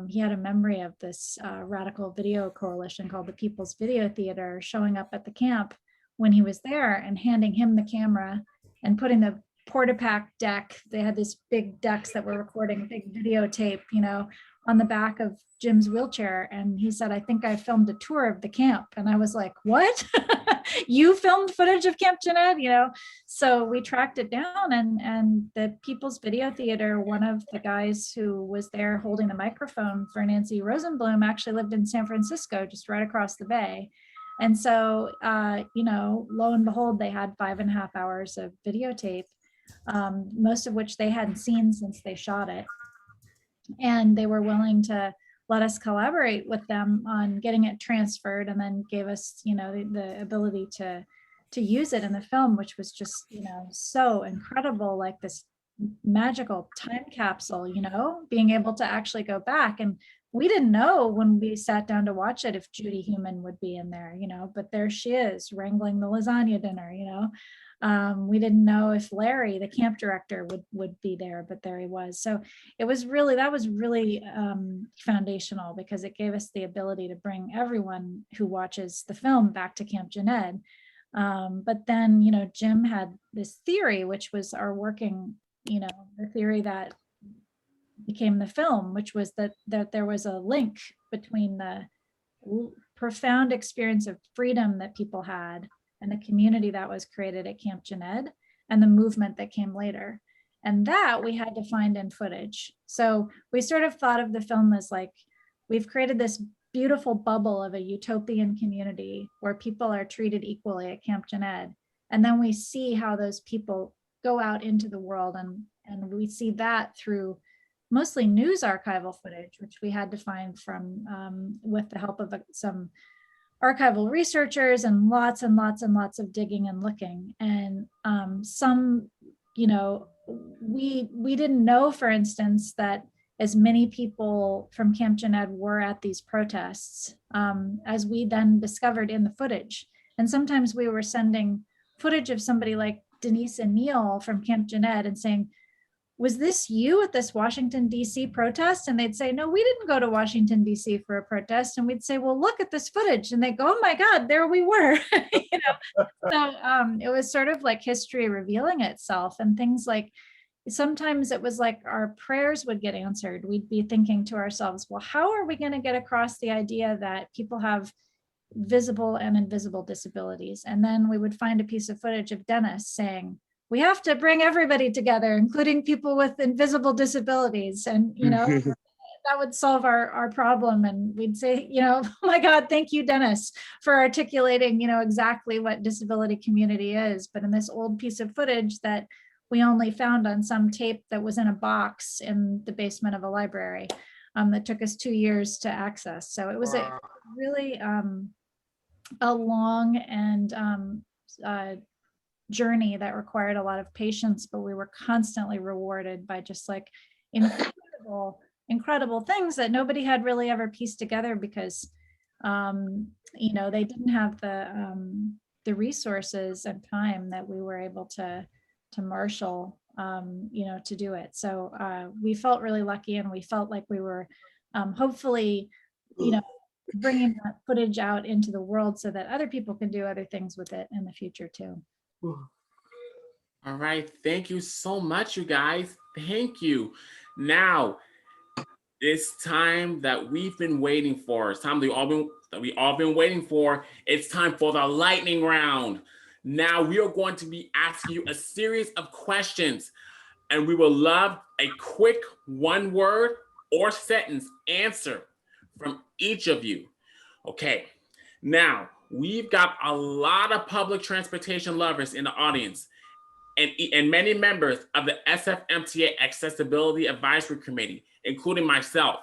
He had a memory of this radical video coalition called the People's Video Theater showing up at the camp when he was there and handing him the camera and putting the Portapack deck. They had these big decks that were recording big videotape, on the back of Jim's wheelchair. And he said, I think I filmed a tour of the camp. And I was like, what? You filmed footage of Camp Jened, So we tracked it down, and the People's Video Theater, one of the guys who was there holding the microphone for Nancy Rosenblum actually lived in San Francisco, just right across the bay. And so, lo and behold, they had 5.5 hours of videotape, most of which they hadn't seen since they shot it. And they were willing to let us collaborate with them on getting it transferred, and then gave us, the ability to use it in the film, which was just, so incredible, like this magical time capsule, being able to actually go back. And we didn't know when we sat down to watch it if Judy Heumann would be in there, but there she is wrangling the lasagna dinner, we didn't know if Larry, the camp director, would be there, but there he was. So that was really foundational, because it gave us the ability to bring everyone who watches the film back to Camp Jened. But then, Jim had this theory, which was our working, the theory that became the film, which was that there was a link between the profound experience of freedom that people had and the community that was created at Camp Jened and the movement that came later. And that we had to find in footage. So we sort of thought of the film as like, we've created this beautiful bubble of a utopian community where people are treated equally at Camp Jened. And then we see how those people go out into the world, and we see that through mostly news archival footage, which we had to find from, with the help of some archival researchers and lots of digging and looking. And some, we didn't know, for instance, that as many people from Camp Jened were at these protests, as we then discovered in the footage. And sometimes we were sending footage of somebody like Denise and Neil from Camp Jened and saying, was this you at this Washington, D.C. protest? And they'd say, no, we didn't go to Washington, D.C. for a protest. And we'd say, well, look at this footage. And they go, oh my God, there we were. So it was sort of like history revealing itself, and things like, sometimes it was like our prayers would get answered. We'd be thinking to ourselves, well, how are we going to get across the idea that people have visible and invisible disabilities? And then we would find a piece of footage of Dennis saying, we have to bring everybody together, including people with invisible disabilities. And, that would solve our problem. And we'd say, oh my God, thank you, Dennis, for articulating, exactly what disability community is. But in this old piece of footage that we only found on some tape that was in a box in the basement of a library, that took us 2 years to access. So it was a really a long and journey that required a lot of patience, but we were constantly rewarded by just like incredible things that nobody had really ever pieced together, because they didn't have the resources and time that we were able to marshal to do it. So we felt really lucky, and we felt like we were hopefully bringing that footage out into the world so that other people can do other things with it in the future too. All right, thank you so much, you guys. Thank you. Now, it's time that we've been waiting for. It's time that we all been waiting for. It's time for the lightning round. Now we are going to be asking you a series of questions, and we will love a quick one-word or sentence answer from each of you. Okay, now we've got a lot of public transportation lovers in the audience and many members of the SFMTA Accessibility Advisory Committee, including myself.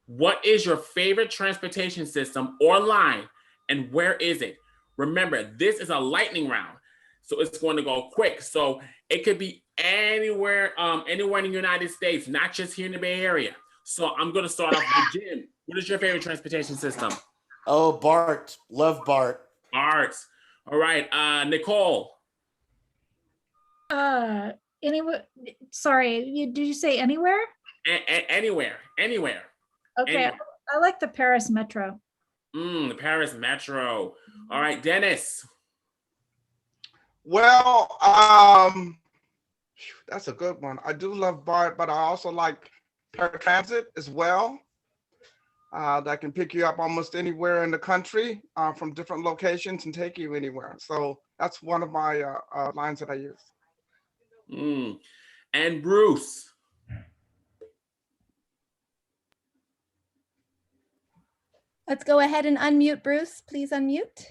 What is your favorite transportation system or line, and where is it? Remember, this is a lightning round, so it's going to go quick. So it could be anywhere, anywhere in the United States, not just here in the Bay Area. So I'm going to start off with Jim. What is your favorite transportation system? Oh, BART. Love BART. BART. All right, Nicole. Anywhere. Sorry, did you say anywhere? Anywhere. Okay, Anywhere. I like the Paris Metro. The Paris Metro. All right, Dennis. Well, that's a good one. I do love BART, but I also like paratransit as well. That can pick you up almost anywhere in the country from different locations and take you anywhere. So that's one of my lines that I use. And Bruce. Let's go ahead and unmute Bruce. Please unmute.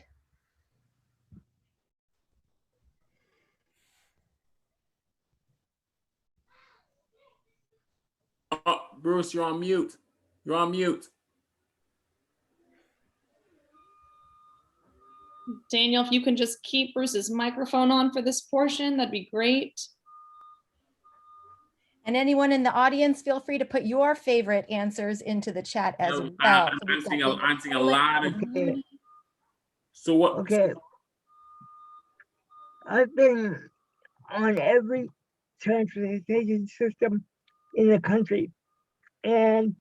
Oh, Bruce, you're on mute. You're on mute. Daniel, if you can just keep Bruce's microphone on for this portion, that'd be great. And anyone in the audience, feel free to put your favorite answers into the chat as well. I'm seeing a lot of. Okay. So what? Okay. I've been on every transportation system in the country, and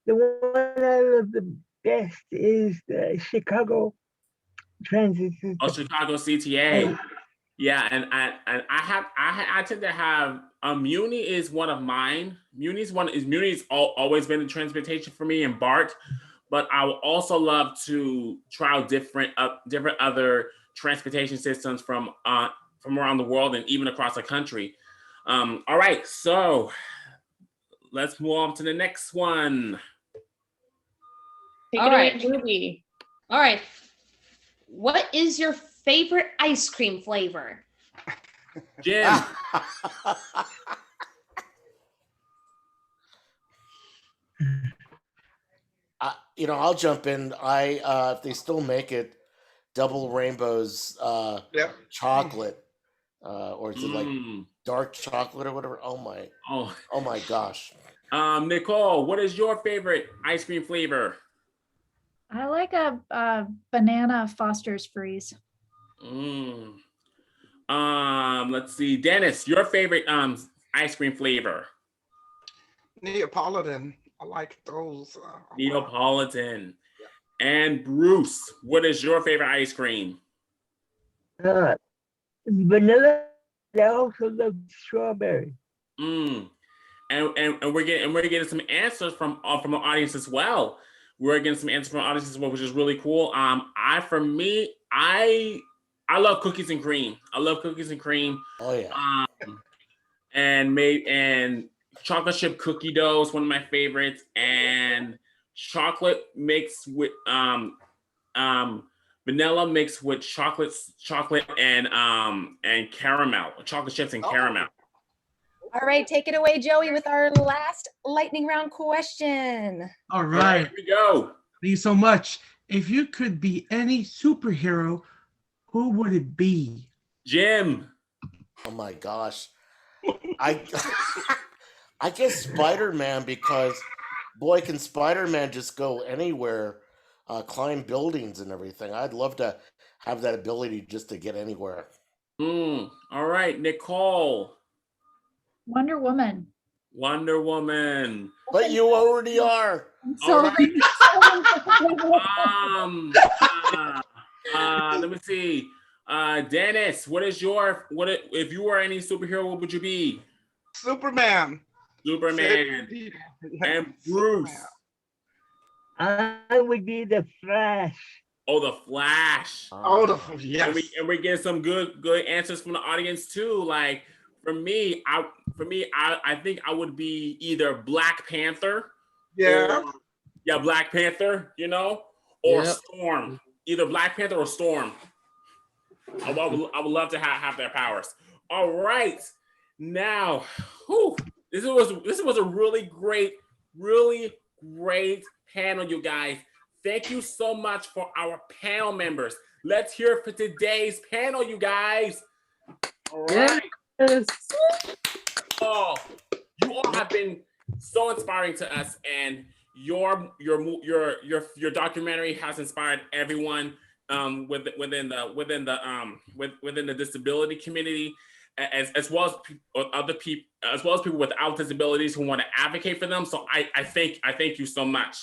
the one I love the best is the Chicago transit system. Oh, Chicago CTA. Yeah, and I tend to have Muni is one of mine. Muni's always been the transportation for me, and BART. But I would also love to try out different other transportation systems from around the world and even across the country. All right, so let's move on to the next one. Take it away, Ruby. All right. What is your favorite ice cream flavor? Jim. I'll jump in. If they still make it, Double Rainbows chocolate, or is it like dark chocolate or whatever? Oh my gosh. Nicole, what is your favorite ice cream flavor? I like a banana Foster's Freeze. Let's see, Dennis, your favorite ice cream flavor? Neapolitan. I like those. Neapolitan. And Bruce, what is your favorite ice cream? Vanilla. I also love strawberry. And we're getting some answers from the audience as well. We're getting some answers from the audience as well, which is really cool. I love cookies and cream. I love cookies and cream. Oh yeah. And chocolate chip cookie dough is one of my favorites, and chocolate mixed with vanilla mixed with chocolate and caramel, chocolate chips and caramel. All right, take it away, Joey, with our last lightning round question. All right. Here we go. Thank you so much. If you could be any superhero, who would it be? Jim. Oh my gosh. I guess Spider-Man, because boy, can Spider-Man just go anywhere, climb buildings and everything. I'd love to have that ability just to get anywhere. All right, Nicole. Wonder Woman. Wonder Woman. But you already are. So Let me see. Dennis, if you were any superhero, what would you be? Superman. And Bruce. I would be the Flash. Oh, the Flash. Yes. And we get some good answers from the audience too. Like for me, I think I would be either Black Panther. Yeah. Black Panther, or Yep. Storm. either Black Panther or Storm. I would love to have their powers. All right, now, this was a really great panel, you guys. Thank you so much for our panel members. Let's hear it for today's panel, you guys. All right. Yes. Oh, you all have been so inspiring to us, and your documentary has inspired everyone within the disability community, as well as other people, as well as people without disabilities who want to advocate for them. So I thank you so much.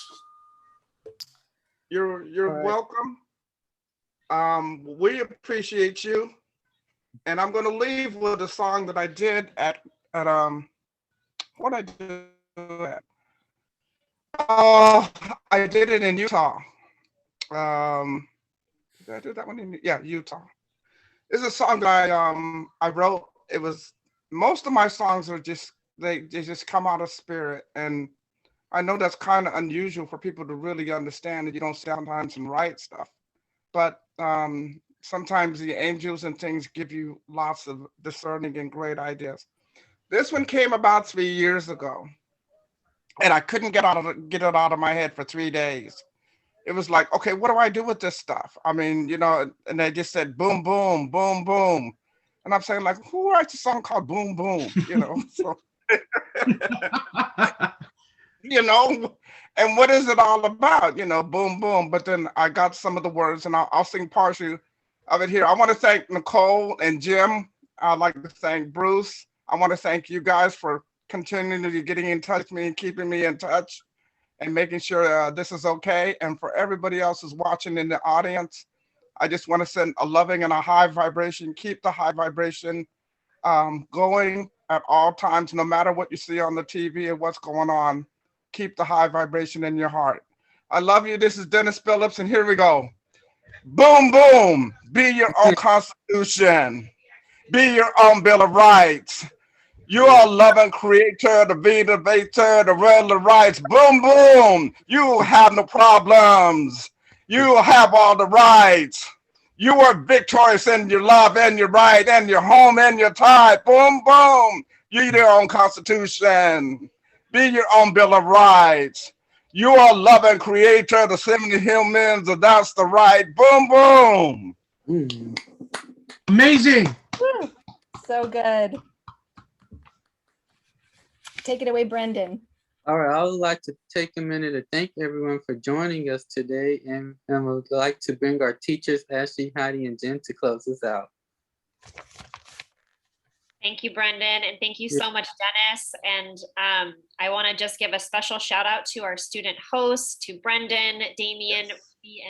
You're welcome. We appreciate you, and I'm going to leave with a song that I did at what I did at. I did it in Utah. Did I do that one in Utah? It's a song that I wrote. It was, most of my songs are just they just come out of spirit, and I know that's kind of unusual for people to really understand that you don't sometimes and write stuff, but sometimes the angels and things give you lots of discerning and great ideas. This one came about 3 years ago, and I couldn't get it out of my head for 3 days. It was like, okay, what do I do with this stuff? I mean, you know, and they just said, boom, boom, boom, boom. And I'm saying, like, who writes a song called Boom, Boom? You know, so, you know, and what is it all about? You know, boom, boom. But then I got some of the words, and I'll sing partially of it here. I want to thank Nicole and Jim. I'd like to thank Bruce. I want to thank you guys for continually getting in touch with me and keeping me in touch and making sure this is okay. And for everybody else who's watching in the audience, I just want to send a loving and a high vibration. Keep the high vibration going at all times, no matter what you see on the TV and what's going on. Keep the high vibration in your heart. I love you. This is Dennis Billups, and here we go. Boom, boom. Be your own Constitution. Be your own Bill of Rights. You are loving creator, the innovator, the real rights. Boom, boom. You have no problems. You have all the rights. You are victorious in your love and your right and your home and your tie. Boom, boom. You your own Constitution. Be your own Bill of Rights. You are loving creator, the 70 humans, and that's the right. Boom, boom. Amazing. Woo. So good. Take it away, Brendan. All right, I would like to take a minute to thank everyone for joining us today, and I would like to bring our teachers, Ashley, Heidi, and Jen, to close us out. Thank you, Brendan, and thank you so much, Dennis. And I want to just give a special shout out to our student hosts, to Brendan, DeMian,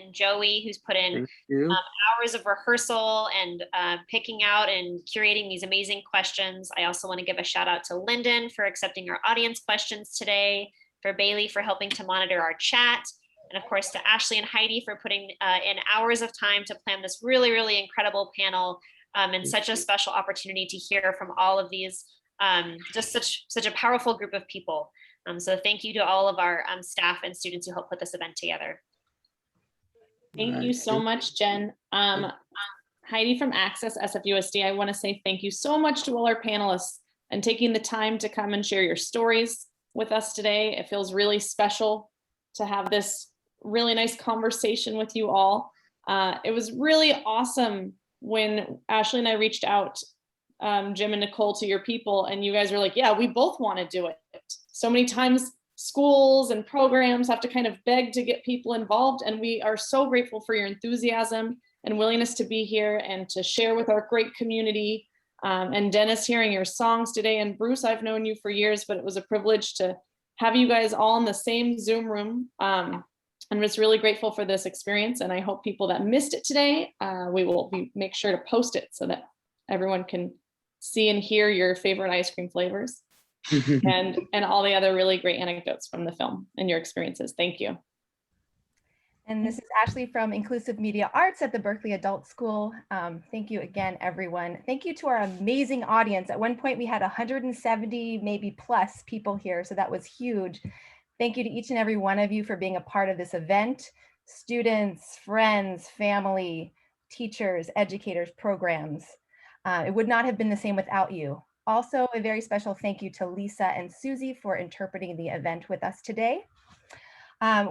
and Joey, who's put in hours of rehearsal and picking out and curating these amazing questions. I also want to give a shout out to Lyndon for accepting our audience questions today, for Bailey for helping to monitor our chat, and of course to Ashley and Heidi for putting in hours of time to plan this really, really incredible panel, and such a special opportunity to hear from all of these, just such a powerful group of people. So thank you to all of our staff and students who helped put this event together. Thank you so much, Jen. Heidi from AccessSFUSD, I want to say thank you so much to all our panelists and taking the time to come and share your stories with us today. It feels really special to have this really nice conversation with you all. It was really awesome when Ashley and I reached out, Jim and Nicole, to your people, and you guys were like, yeah, we both want to do it. So many times schools and programs have to kind of beg to get people involved, and we are so grateful for your enthusiasm and willingness to be here and to share with our great community. And Dennis, hearing your songs today, and Bruce, I've known you for years, but it was a privilege to have you guys all in the same Zoom room. I'm just really grateful for this experience, and I hope people that missed it today, we make sure to post it so that everyone can see and hear your favorite ice cream flavors. and all the other really great anecdotes from the film and your experiences. Thank you. And this is Ashley from Inclusive Media Arts at the Berkeley Adult School. Thank you again, everyone. Thank you to our amazing audience. At one point we had 170, maybe plus people here, so that was huge. Thank you to each and every one of you for being a part of this event. students, friends, family, teachers, educators, programs. It would not have been the same without you. Also, a very special thank you to Lisa and Susie for interpreting the event with us today.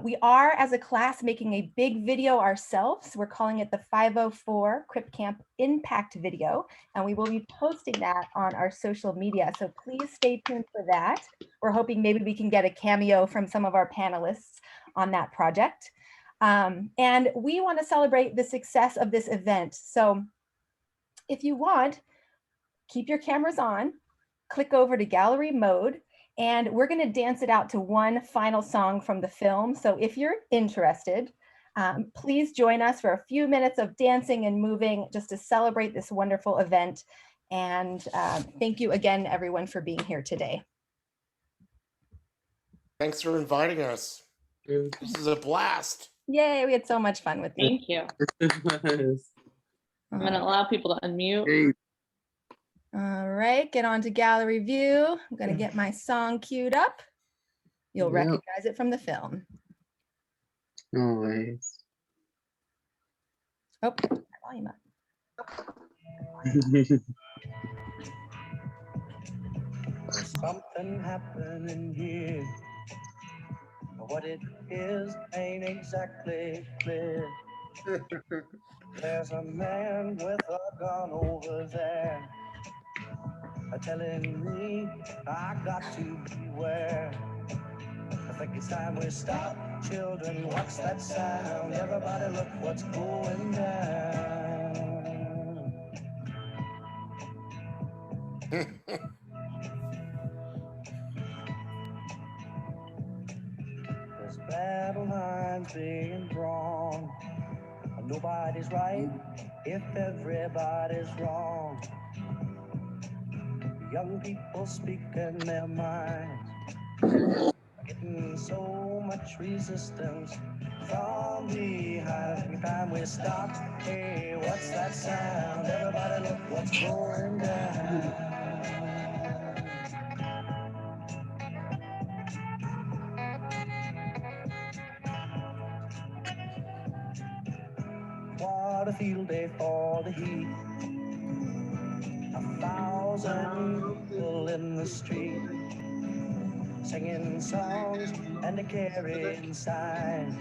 We are, as a class, making a big video ourselves. We're calling it the 504 Crip Camp Impact Video, and we will be posting that on our social media. So please stay tuned for that. We're hoping maybe we can get a cameo from some of our panelists on that project. And we want to celebrate the success of this event. So if you want, keep your cameras on, click over to gallery mode, and we're going to dance it out to one final song from the film. So if you're interested, please join us for a few minutes of dancing and moving just to celebrate this wonderful event. And thank you again, everyone, for being here today. Thanks for inviting us. This is a blast. Yay, we had so much fun with you. Thank you. I'm going to allow people to unmute. All right, get on to gallery view. I'm going to get my song queued up. You'll recognize it from the film. Always. Oh, volume up. There's something happening here. What it is ain't exactly clear. There's a man with a gun over there, telling me I got to beware. I think it's time we stop. Children, what's that sound? Everybody look what's going down. There's battle lines being drawn. Nobody's right if everybody's wrong. Young people speaking their minds, getting so much resistance from behind. Time we stop. Hey, what's that sound? Everybody look what's going down. What a field day for the heat. 1,000 people in the street, singing songs and carrying signs,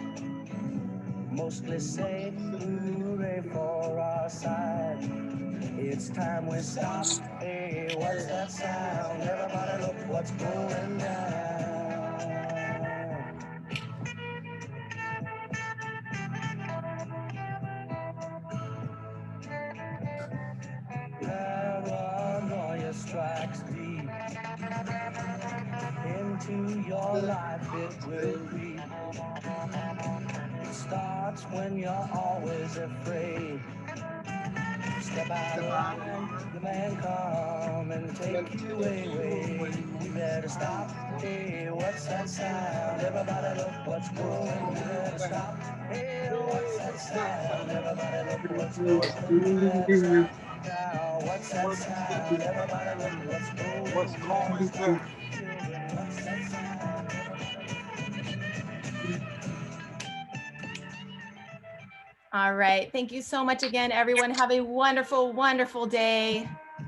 mostly say hooray for our side. It's time we stop. Hey, what's that sound? Everybody look what's going down. Paranoia strikes deep into your life, it will creep. It starts when you're always afraid. Step out of line, the man come and take you away. We better stop. Hey, what's that sound? Everybody look what's going. We better stop. Hey, what's that sound? Everybody look what's going. We better stop. Now, what's that sound? Everybody look what's going. What's going on? What's that sound? All right. Thank you so much again, everyone. Have a wonderful, wonderful day.